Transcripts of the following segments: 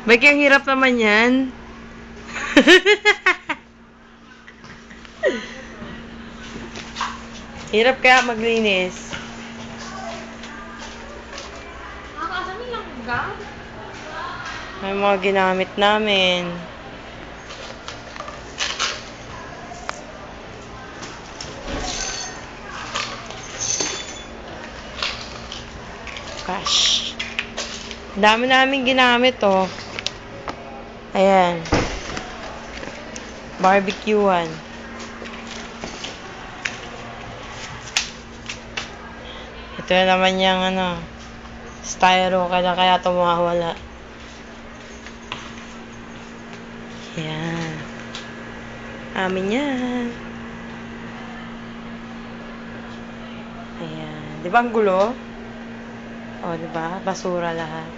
Bay, ang hirap naman yan. Hirap kaya maglinis. Nakakasami lang ga? May mga ginamit namin. Gosh. Dami namin ginamit, oh. Ayan. Barbecuean. Ito na naman yung styro. Kaya ito mawawala. Ayan. Amin yan. Ayan. Di ba ang gulo? O, di ba? Basura lahat.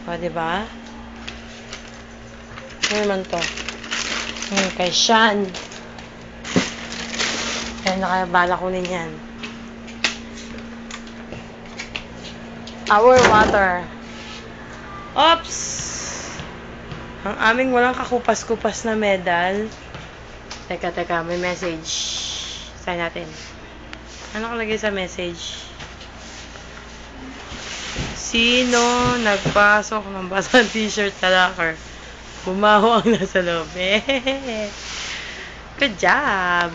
O, di ba? Ano naman to? Kay Sean. Kaya na kaya bala kunin yan. Our water. Oops! Ang aming walang kakupas-kupas na medal. Teka, may message. Sign natin. Ano kalagay sa message? Sino nagpasok ng basang t-shirt sa locker? Bumaho ang nasa loob. Good job!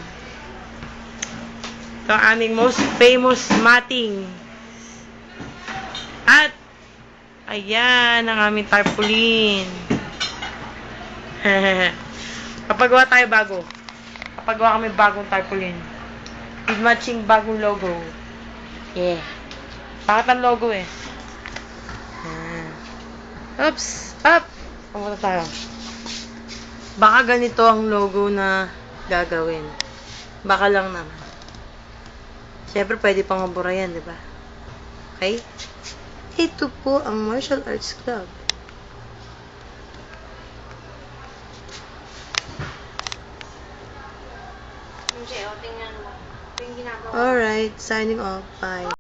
Ito ang aming most famous matting. At, ayan ang aming tarpaulin. Kapagawa tayo bago. Kapagawa kami bagong tarpaulin. With matching bagong logo. Yeah. Bakit ang logo eh? Oops! Up! Pumunta tayo. Baka ganito ang logo na gagawin. Baka lang naman. Siyempre, pwede pang mabura yan, di ba? Okay? Ito po ang Martial Arts Club. Alright, signing off. Bye.